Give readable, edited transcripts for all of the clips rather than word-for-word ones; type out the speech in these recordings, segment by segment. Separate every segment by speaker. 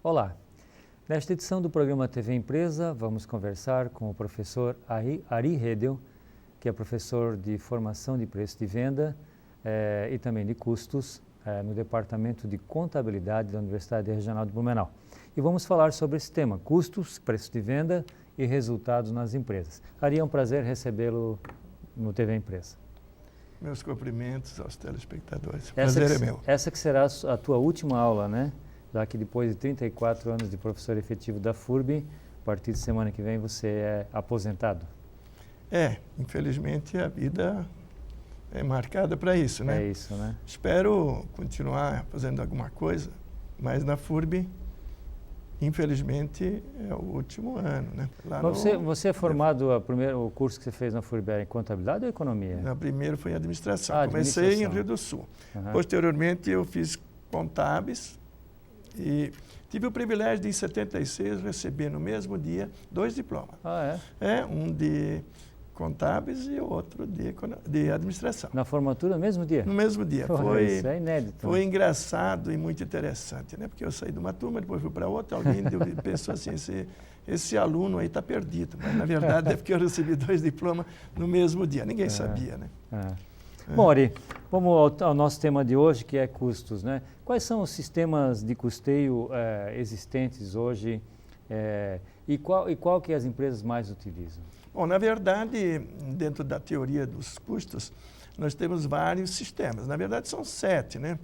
Speaker 1: Olá, nesta edição do programa TV Empresa, vamos conversar com o professor Ari Redel, que é professor de formação de preço de venda e também de custos no Departamento de Contabilidade da Universidade Regional de Blumenau. E vamos falar sobre esse tema, custos, preço de venda e resultados nas empresas. Ari, é um prazer recebê-lo no TV Empresa.
Speaker 2: Meus cumprimentos aos telespectadores. Prazer é meu.
Speaker 1: Essa que será a tua última aula, né? Já que depois de 34 anos de professor efetivo da FURB, a partir de semana que vem você é aposentado.
Speaker 2: Infelizmente a vida é marcada para isso, né?
Speaker 1: É isso, né?
Speaker 2: Espero continuar fazendo alguma coisa, mas na FURB, infelizmente, é o último ano, né?
Speaker 1: Você é formado, o curso que você fez na FURB é em contabilidade ou economia?
Speaker 2: Na primeira foi administração.
Speaker 1: Administração.
Speaker 2: Comecei em Rio do Sul.
Speaker 1: Uhum.
Speaker 2: Posteriormente eu fiz contábeis e tive o privilégio de, em 76, receber no mesmo dia 2 diplomas.
Speaker 1: Ah, é?
Speaker 2: Um de contábeis e outro de administração.
Speaker 1: Na formatura, no mesmo dia?
Speaker 2: No mesmo dia.
Speaker 1: Isso é inédito.
Speaker 2: Foi engraçado e muito interessante, né? Porque eu saí de uma turma, depois fui para outra, alguém pensou assim, esse aluno aí está perdido. Mas, na verdade, é porque eu recebi 2 diplomas no mesmo dia. Ninguém sabia, né?
Speaker 1: Bom, Ari, vamos ao nosso tema de hoje, que é custos, né? Quais são os sistemas de custeio existentes hoje e qual que as empresas mais utilizam?
Speaker 2: Bom, na verdade, dentro da teoria dos custos, nós temos vários sistemas. Na verdade, são 7, né?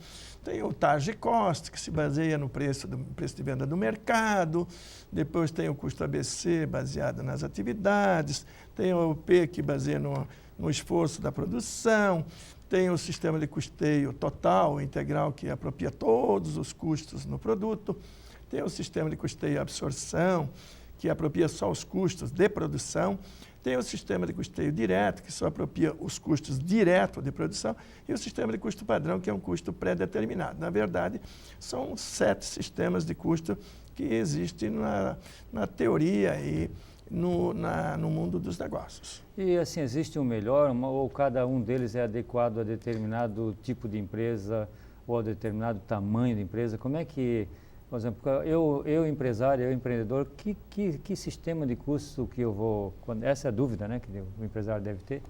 Speaker 2: Tem o Target Cost, que se baseia no preço de venda do mercado. Depois tem o custo ABC, baseado nas atividades. Tem o P, que baseia no esforço da produção. Tem o sistema de custeio total, integral, que apropria todos os custos no produto. Tem o sistema de custeio absorção, que apropria só os custos de produção. Tem o sistema de custeio direto, que só apropria os custos diretos de produção. E o sistema de custo padrão, que é um custo pré-determinado. Na verdade, são 7 sistemas de custo que existem na teoria e no mundo dos negócios.
Speaker 1: E assim, existe um melhor ou cada um deles é adequado a determinado tipo de empresa ou a determinado tamanho de empresa? Como é que... Por exemplo, eu empresário, eu empreendedor, que sistema de custo que eu vou... Essa é a dúvida, né, que o empresário deve ter.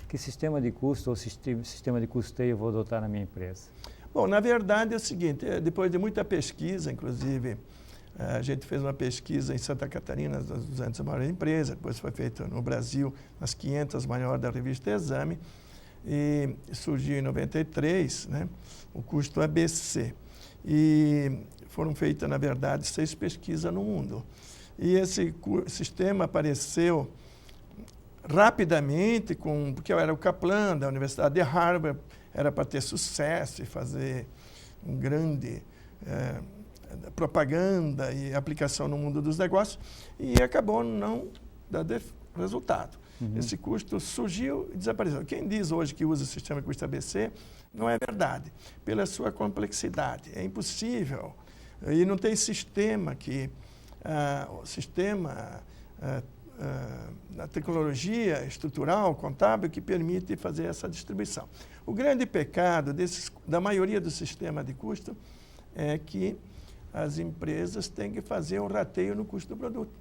Speaker 1: Que sistema de custo ou sistema de custeio eu vou adotar na minha empresa?
Speaker 2: Bom, na verdade é o seguinte, depois de muita pesquisa, inclusive, a gente fez uma pesquisa em Santa Catarina, das 200 maiores empresas, depois foi feita no Brasil, nas 500 maiores da revista Exame, e surgiu em 93, né, o custo ABC. E foram feitas, na verdade, 6 pesquisas no mundo. E esse sistema apareceu rapidamente, porque eu era o Kaplan da Universidade de Harvard, era para ter sucesso e fazer um grande propaganda e aplicação no mundo dos negócios, e acabou não dando resultado. Uhum. Esse custo surgiu e desapareceu. Quem diz hoje que usa o sistema de custo ABC não é verdade, pela sua complexidade. É impossível. E não tem sistema na tecnologia estrutural, contábil, que permite fazer essa distribuição. O grande pecado da maioria do sistema de custo é que as empresas têm que fazer um rateio no custo do produto.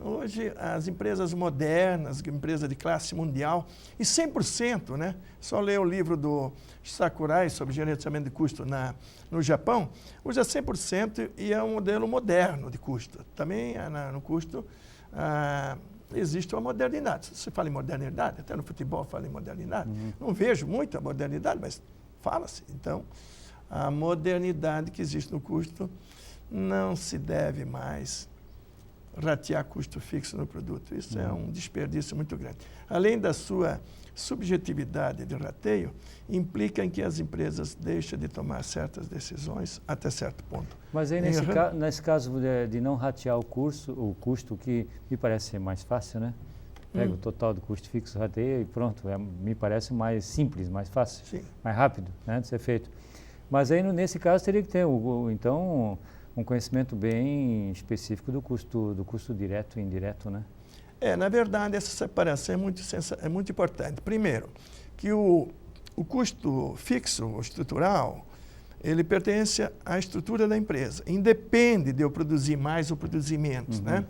Speaker 2: Hoje, as empresas modernas, empresas de classe mundial, e 100%, né? Só ler o livro do Sakurai sobre gerenciamento de custo no Japão, hoje é 100% e é um modelo moderno de custo. Também no custo existe uma modernidade. Se você fala em modernidade, até no futebol fala em modernidade, não vejo muita modernidade, mas fala-se. Então, a modernidade que existe no custo não se deve mais ratear custo fixo no produto. Isso é um desperdício muito grande. Além da sua subjetividade de rateio, implica em que as empresas deixam de tomar certas decisões até certo ponto.
Speaker 1: Mas aí, nesse caso de não ratear o custo, que me parece ser mais fácil, né? Pega o total do custo fixo, rateia e pronto. Me parece mais simples, mais fácil,
Speaker 2: sim,
Speaker 1: mais rápido, né, de ser feito. Mas aí, nesse caso, teria que ter, então, um conhecimento bem específico do custo direto e indireto, né?
Speaker 2: Na verdade, essa separação é muito importante. Primeiro, que o custo fixo, o estrutural, ele pertence à estrutura da empresa. Independe de eu produzir mais ou produzir menos, né?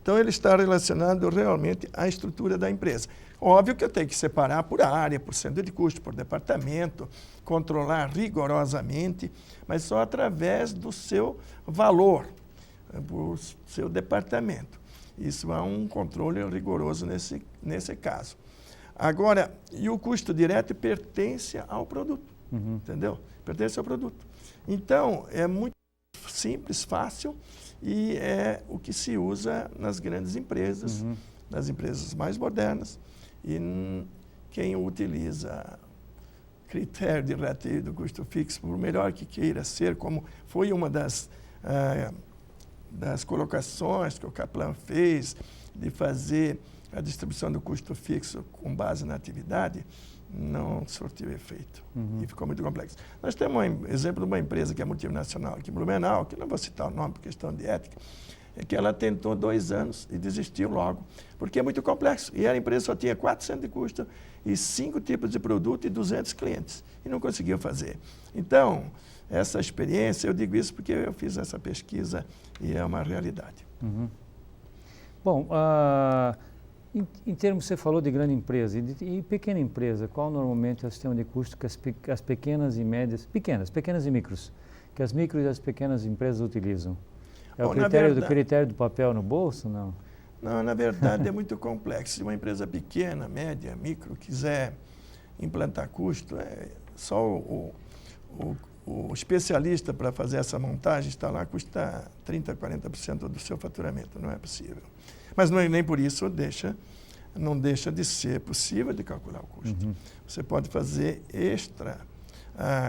Speaker 2: Então, ele está relacionado realmente à estrutura da empresa. Óbvio que eu tenho que separar por área, por centro de custo, por departamento, controlar rigorosamente, mas só através do seu valor, por seu departamento. Isso é um controle rigoroso nesse caso. Agora, e o custo direto pertence ao produto, entendeu? Pertence ao produto. Então, é muito simples, fácil, e é o que se usa nas grandes empresas, nas empresas mais modernas. E quem utiliza critério de relativo do custo fixo, por melhor que queira ser, como foi uma das colocações que o Kaplan fez, de fazer a distribuição do custo fixo com base na atividade, não surtiu efeito e ficou muito complexo. Nós temos um exemplo de uma empresa que é multinacional aqui em Blumenau, que não vou citar o nome por questão de ética, é que ela tentou 2 anos e desistiu logo, porque é muito complexo. E a empresa só tinha 400 de custo e 5 tipos de produto e 200 clientes, e não conseguiu fazer. Então, essa experiência, eu digo isso porque eu fiz essa pesquisa e é uma realidade.
Speaker 1: Bom, em termos, você falou de grande empresa e pequena empresa, qual normalmente é o sistema de custo que as pequenas e médias, pequenas e micros, que as micros e as pequenas empresas utilizam? É o critério do papel no bolso, não?
Speaker 2: Não, na verdade é muito complexo. Se uma empresa pequena, média, micro, quiser implantar custo, só o especialista para fazer essa montagem está lá, custa 30%, 40% do seu faturamento, não é possível. Mas nem por isso não deixa de ser possível de calcular o custo. Você pode fazer extra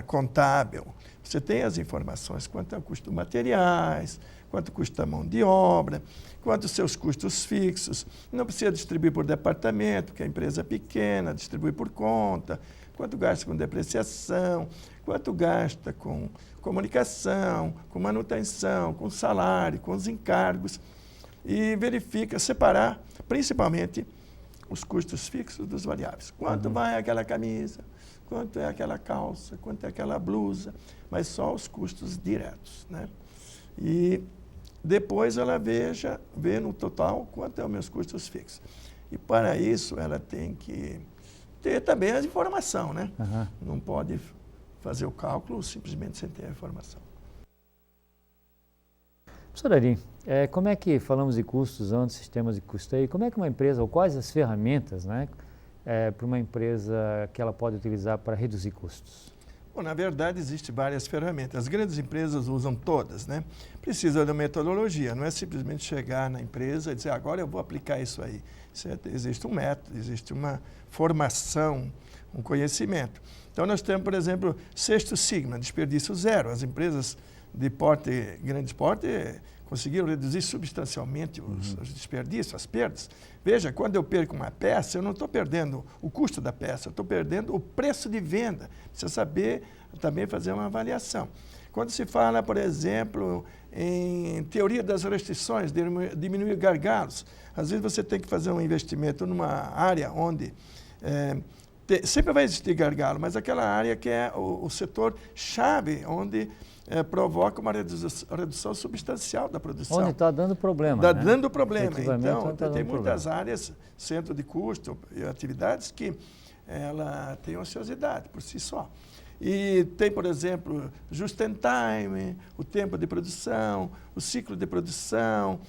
Speaker 2: contábil. Você tem as informações quanto é o custo de materiais, quanto custa a mão de obra, quanto os seus custos fixos. Não precisa distribuir por departamento, porque a empresa é pequena, distribui por conta, quanto gasta com depreciação, quanto gasta com comunicação, com manutenção, com salário, com os encargos. E verifica, separar principalmente os custos fixos dos variáveis. Quanto vai aquela camisa, quanto é aquela calça, quanto é aquela blusa, mas só os custos diretos, né? E depois ela vê no total quanto é os meus custos fixos. E para isso ela tem que ter também a informação, né? Não pode fazer o cálculo simplesmente sem ter a informação.
Speaker 1: Professor Ari, como é que falamos de custos antes, sistemas de custeio, como é que uma empresa, ou quais as ferramentas, né, para uma empresa que ela pode utilizar para reduzir custos?
Speaker 2: Bom, na verdade, existem várias ferramentas. As grandes empresas usam todas, né? Precisa de uma metodologia, não é simplesmente chegar na empresa e dizer, agora eu vou aplicar isso aí. Existe um método, existe uma formação, um conhecimento. Então, nós temos, por exemplo, Sexto Sigma, desperdício zero. As empresas de grande porte, conseguiram reduzir substancialmente os desperdícios, as perdas. Veja, quando eu perco uma peça, eu não estou perdendo o custo da peça, eu estou perdendo o preço de venda. Precisa saber também fazer uma avaliação. Quando se fala, por exemplo, em teoria das restrições, diminuir gargalos, às vezes você tem que fazer um investimento numa área onde sempre vai existir gargalo, mas aquela área que é o setor chave, onde provoca uma redução substancial da produção.
Speaker 1: Onde está dando problema.
Speaker 2: Está dando problema. Então, tem
Speaker 1: problema.
Speaker 2: muitas áreas, centro de custo e atividades que ela tem ociosidade por si só. E tem, por exemplo, just in time, o tempo de produção, o ciclo de produção,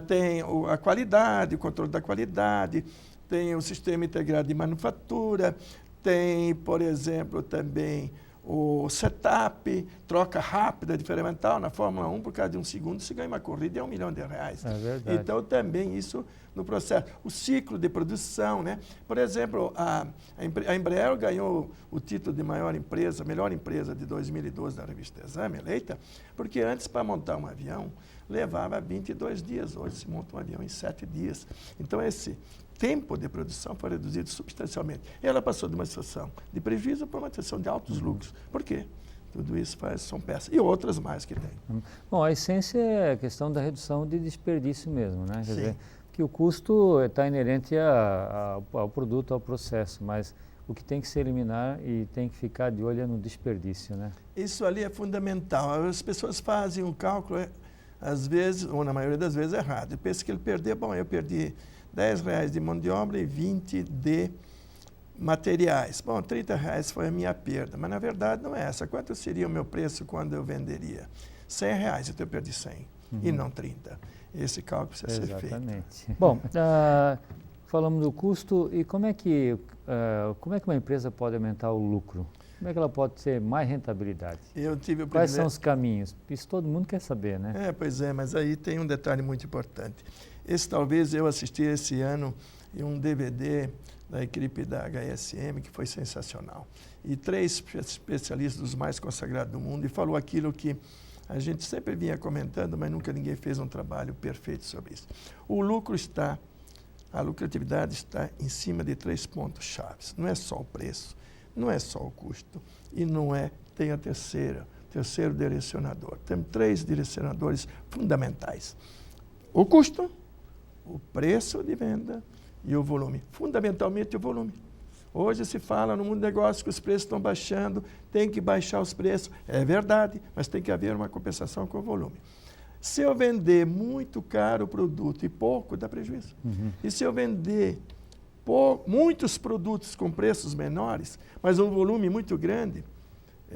Speaker 2: tem a qualidade, o controle da qualidade, tem o sistema integrado de manufatura, tem, por exemplo, também o setup, troca rápida de ferramental. Na Fórmula 1, por causa de 1 segundo, se ganha uma corrida, é R$1 milhão.
Speaker 1: É verdade.
Speaker 2: Então, também isso no processo. O ciclo de produção, né? Por exemplo, a Embraer ganhou o título de melhor empresa de 2012 da revista Exame, eleita, porque antes, para montar um avião, levava 22 dias. Hoje se monta um avião em 7 dias. Então, esse tempo de produção foi reduzido substancialmente. E ela passou de uma situação de prejuízo para uma situação de altos lucros. Por quê? Tudo isso são peças. E outras mais que tem.
Speaker 1: Bom, a essência é a questão da redução de desperdício mesmo, né? Quer dizer, que o custo está inerente ao produto, ao processo, mas o que tem que se eliminar e tem que ficar de olho no desperdício, né?
Speaker 2: Isso ali é fundamental. As pessoas fazem um cálculo, às vezes, ou na maioria das vezes, errado. E pensa que ele perdeu, bom, eu perdi R$10 de mão de obra e 20 de materiais. Bom, R$30 foi a minha perda, mas na verdade não é essa. Quanto seria o meu preço quando eu venderia? R$100, então eu perdi 100 e não 30. Esse cálculo precisa ser feito.
Speaker 1: Exatamente. Bom, falamos do custo e como é que uma empresa pode aumentar o lucro? Como é que ela pode ter mais rentabilidade? Quais são os caminhos? Isso todo mundo quer saber, né?
Speaker 2: Pois é, mas aí tem um detalhe muito importante. Talvez eu assisti esse ano em um DVD da equipe da HSM, que foi sensacional. E 3 especialistas dos mais consagrados do mundo, e falou aquilo que a gente sempre vinha comentando, mas nunca ninguém fez um trabalho perfeito sobre isso. A lucratividade está em cima de 3 pontos chaves. Não é só o preço, não é só o custo, e tem a terceiro direcionador. Temos 3 direcionadores fundamentais. O custo, o preço de venda e o volume. Fundamentalmente o volume. Hoje se fala no mundo do negócio que os preços estão baixando, tem que baixar os preços. É verdade, mas tem que haver uma compensação com o volume. Se eu vender muito caro o produto e pouco, dá prejuízo. E se eu vender muitos produtos com preços menores, mas um volume muito grande,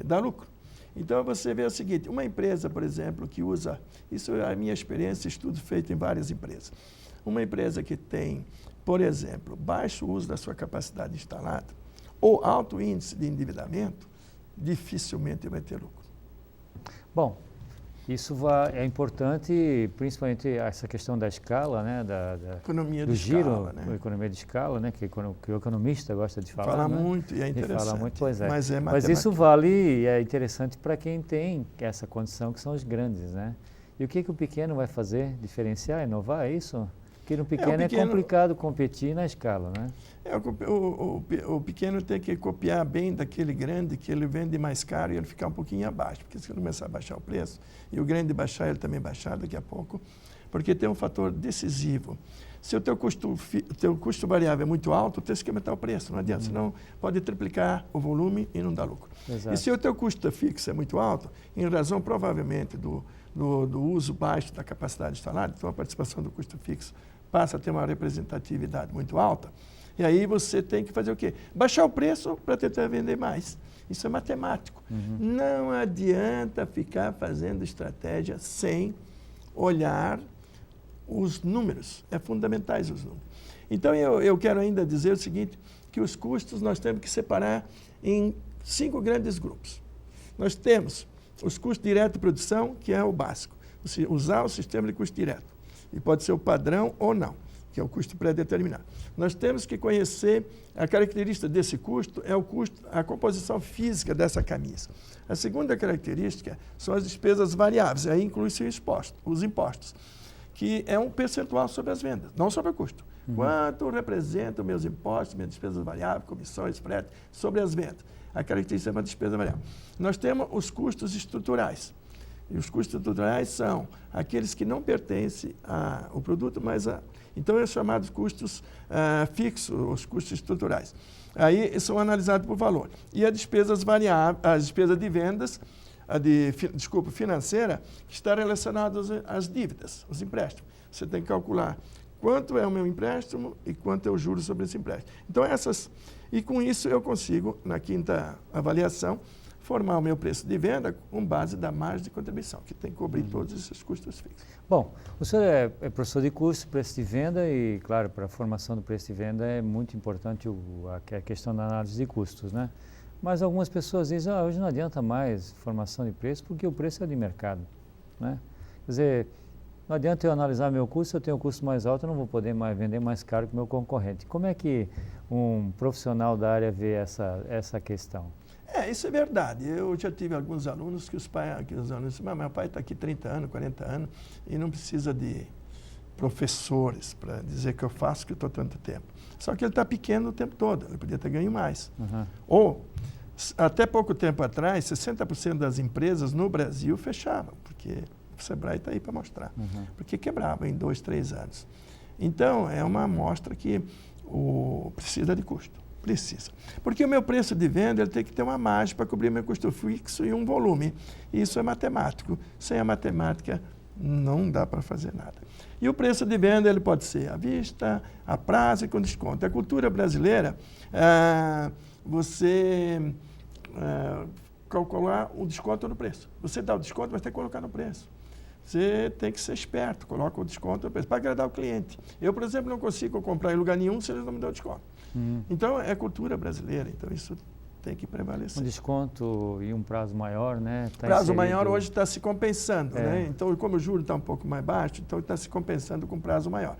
Speaker 2: dá lucro. Então você vê o seguinte, uma empresa, por exemplo, que usa, isso é a minha experiência, estudo feito em várias empresas. Uma empresa que tem, por exemplo, baixo uso da sua capacidade instalada ou alto índice de endividamento, dificilmente vai ter lucro.
Speaker 1: Bom, isso é importante, principalmente essa questão da escala, né,
Speaker 2: economia
Speaker 1: do
Speaker 2: de
Speaker 1: giro,
Speaker 2: escala, né?
Speaker 1: Economia de escala, né, que o economista gosta de falar.
Speaker 2: Fala
Speaker 1: né?
Speaker 2: muito e é interessante.
Speaker 1: Fala muito, pois é.
Speaker 2: Mas
Speaker 1: isso vale e é interessante para quem tem essa condição, que são os grandes, né? E o que o pequeno vai fazer? Diferenciar, inovar, é isso? Porque no pequeno é complicado competir na escala, né?
Speaker 2: O pequeno tem que copiar bem daquele grande, que ele vende mais caro e ele ficar um pouquinho abaixo. Porque se ele começar a baixar o preço e o grande baixar, ele também baixar daqui a pouco. Porque tem um fator decisivo. Se o teu custo variável é muito alto, tem que aumentar o preço, não adianta. Senão pode triplicar o volume e não dá lucro.
Speaker 1: Exato.
Speaker 2: E se o teu custo fixo é muito alto, em razão provavelmente do uso baixo da capacidade instalada, então a participação do custo fixo passa a ter uma representatividade muito alta, e aí você tem que fazer o quê? Baixar o preço para tentar vender mais. Isso é matemático. Não adianta ficar fazendo estratégia sem olhar os números. É fundamentais os números. Então, eu quero ainda dizer o seguinte, que os custos nós temos que separar em 5 grandes grupos. Nós temos os custos diretos de produção, que é o básico. Usar o sistema de custo direto. E pode ser o padrão ou não, que é o custo pré-determinado. Nós temos que conhecer a característica desse custo, é o custo, a composição física dessa camisa. A segunda característica são as despesas variáveis, aí inclui-se os impostos, que é um percentual sobre as vendas, não sobre o custo. Quanto representam meus impostos, minhas despesas variáveis, comissões, frete, sobre as vendas? A característica é uma despesa variável. Nós temos os custos estruturais. E os custos estruturais são aqueles que não pertencem ao produto, mas então é chamados custos fixos, os custos estruturais. Aí são analisados por valor. E as despesas variáveis, as despesas de vendas, financeira, que está relacionada às dívidas, os empréstimos. Você tem que calcular quanto é o meu empréstimo e quanto é o juros sobre esse empréstimo. Então e com isso eu consigo, na quinta avaliação, formar o meu preço de venda com base da margem de contribuição, que tem que cobrir todos esses custos fixos.
Speaker 1: Bom, o senhor é professor de curso, preço de venda e, claro, para a formação do preço de venda é muito importante a questão da análise de custos, né? Mas algumas pessoas dizem, hoje não adianta mais formação de preço porque o preço é de mercado, né? Quer dizer, não adianta eu analisar meu custo, se eu tenho um custo mais alto, eu não vou poder mais vender mais caro que o meu concorrente. Como é que um profissional da área vê essa questão?
Speaker 2: Isso é verdade. Eu já tive alguns alunos que os alunos dizem, mas meu pai está aqui 30 anos, 40 anos e não precisa de professores para dizer que eu faço que eu estou tanto tempo. Só que ele está pequeno o tempo todo, ele podia ter ganho mais. Ou, até pouco tempo atrás, 60% das empresas no Brasil fechavam, porque o Sebrae está aí para mostrar, porque quebravam em 2, 3 anos. Então, é uma amostra que precisa de custo. Precisa. Porque o meu preço de venda ele tem que ter uma margem para cobrir meu custo fixo e um volume. Isso é matemático. Sem a matemática, não dá para fazer nada. E o preço de venda ele pode ser à vista, a prazo e com desconto. A cultura brasileira, você calcular o desconto no preço. Você dá o desconto, mas tem que colocar no preço. Você tem que ser esperto, coloca o desconto no preço, para agradar o cliente. Eu, por exemplo, não consigo comprar em lugar nenhum se eles não me dão desconto. Então, é cultura brasileira, então isso tem que prevalecer.
Speaker 1: Um desconto e um prazo maior, né?
Speaker 2: Prazo maior hoje está se compensando, né? Então, como o juro está um pouco mais baixo, então está se compensando com prazo maior.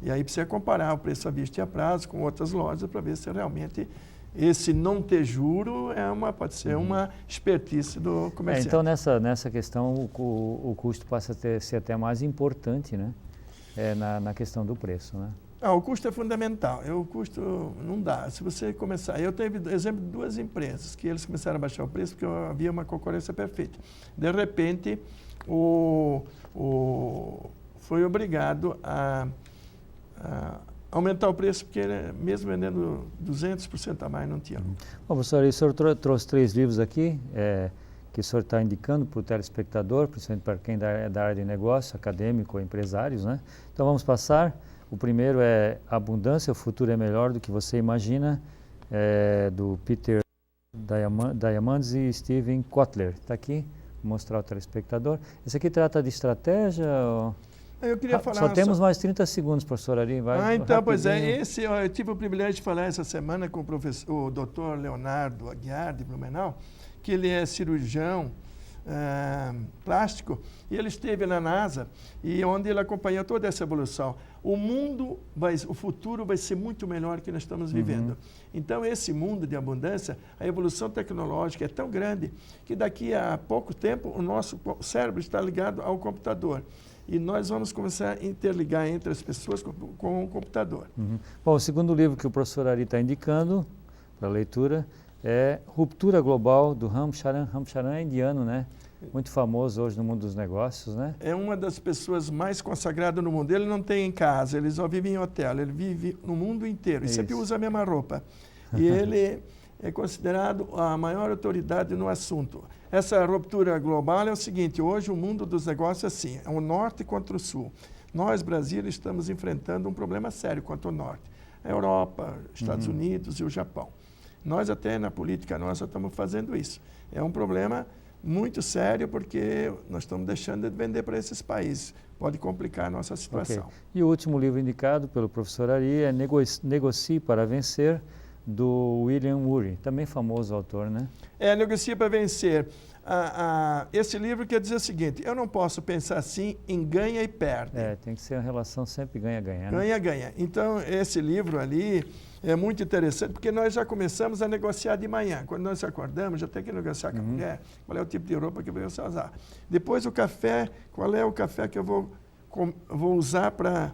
Speaker 2: E aí precisa comparar o preço à vista e a prazo com outras lojas para ver se realmente esse não ter juro pode ser uma expertise do comerciante.
Speaker 1: Então, nessa questão, o custo passa a ser até mais importante, né? Na questão do preço, né?
Speaker 2: O custo é fundamental. O custo não dá. Se você começar... Eu tenho exemplo de 2 empresas que eles começaram a baixar o preço porque havia uma concorrência perfeita. De repente, foi obrigado a aumentar o preço porque mesmo vendendo 200% a mais não tinha lucro.
Speaker 1: Bom, professor, o senhor trouxe 3 livros aqui que o senhor está indicando para o telespectador, principalmente para quem é da área de negócio, acadêmico ou empresários, né? Então vamos passar. O primeiro é Abundância, o futuro é melhor do que você imagina, do Peter Diamandis e Steven Kotler. Está aqui, vou mostrar ao telespectador. Esse aqui trata de estratégia?
Speaker 2: Eu queria falar...
Speaker 1: Só temos mais 30 segundos, professor Ari.
Speaker 2: Então, pois é. Eu tive o privilégio de falar essa semana com o Dr. Leonardo Aguiar, de Blumenau, que ele é cirurgião plástico, e ele esteve na NASA, e onde ele acompanhou toda essa evolução. O futuro vai ser muito melhor que nós estamos vivendo. Então, esse mundo de abundância, a evolução tecnológica é tão grande que daqui a pouco tempo o nosso cérebro está ligado ao computador. E nós vamos começar a interligar entre as pessoas com o computador.
Speaker 1: Bom, o segundo livro que o professor Ari está indicando para leitura é Ruptura Global, do Ram Charan. Ram Charan é indiano, né? Muito famoso hoje no mundo dos negócios, né? É
Speaker 2: uma das pessoas mais consagradas no mundo. Ele não tem em casa, ele só vive em hotel, ele vive no mundo inteiro e sempre usa a mesma roupa. E ele é considerado a maior autoridade no assunto. Essa ruptura global é o seguinte: hoje o mundo dos negócios é assim, é o norte contra o sul. Nós, Brasil, estamos enfrentando um problema sério quanto ao norte. A Europa, Estados Unidos e o Japão. Nós até na política nossa estamos fazendo isso. É um problema muito sério porque nós estamos deixando de vender para esses países. Pode complicar a nossa situação.
Speaker 1: Okay. E o último livro indicado pelo professor Ari é Negocie para Vencer, do William Ury, também famoso autor, né?
Speaker 2: Negocie para Vencer. Esse livro quer dizer o seguinte: eu não posso pensar assim em ganha e perde.
Speaker 1: Tem que ser uma relação sempre ganha-ganha.
Speaker 2: Ganha-ganha. Então, esse livro ali é muito interessante, porque nós já começamos a negociar de manhã. Quando nós acordamos, já tem que negociar com a mulher, qual é o tipo de roupa que eu vou usar. Depois o café, qual é o café que eu vou usar para...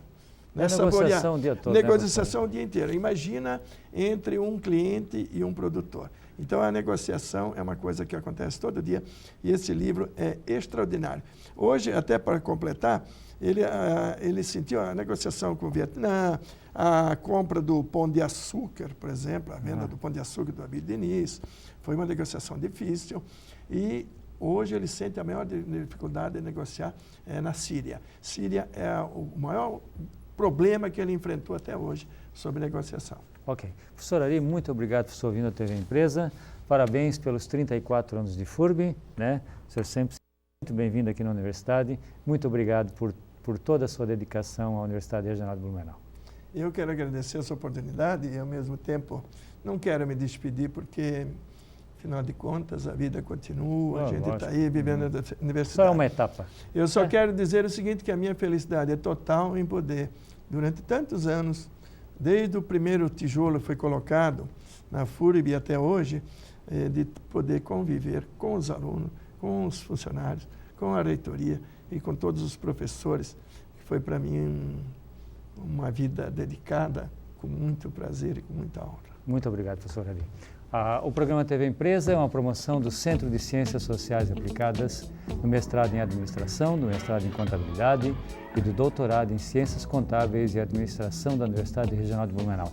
Speaker 1: Negociação o dia todo.
Speaker 2: Negociação o dia inteiro. Imagina entre um cliente e um produtor. Então, a negociação é uma coisa que acontece todo dia e esse livro é extraordinário. Hoje, até para completar, ele sentiu a negociação com o Vietnã, a compra do Pão de Açúcar, por exemplo, a venda do Pão de Açúcar do Abílio Diniz, foi uma negociação difícil e hoje ele sente a maior dificuldade de negociar na Síria. Síria é o maior problema que ele enfrentou até hoje sobre negociação.
Speaker 1: Ok. Professor Ari, muito obrigado por sua vinda à TV Empresa. Parabéns pelos 34 anos de FURB, né? O senhor sempre muito bem-vindo aqui na universidade. Muito obrigado por toda a sua dedicação à Universidade Regional de Blumenau.
Speaker 2: Eu quero agradecer essa oportunidade e, ao mesmo tempo, não quero me despedir porque, afinal de contas, a vida continua, a gente está aí vivendo na universidade.
Speaker 1: Só é uma etapa.
Speaker 2: Eu só quero dizer o seguinte, que a minha felicidade é total em poder, durante tantos anos, desde o primeiro tijolo foi colocado na FURB até hoje, de poder conviver com os alunos, com os funcionários, com a reitoria e com todos os professores, que foi para mim uma vida dedicada com muito prazer e com muita honra.
Speaker 1: Muito obrigado, professor Ari. O programa TV Empresa é uma promoção do Centro de Ciências Sociais Aplicadas, do mestrado em Administração, do mestrado em Contabilidade e do doutorado em Ciências Contábeis e Administração da Universidade Regional de Blumenau.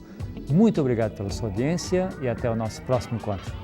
Speaker 1: Muito obrigado pela sua audiência e até o nosso próximo encontro.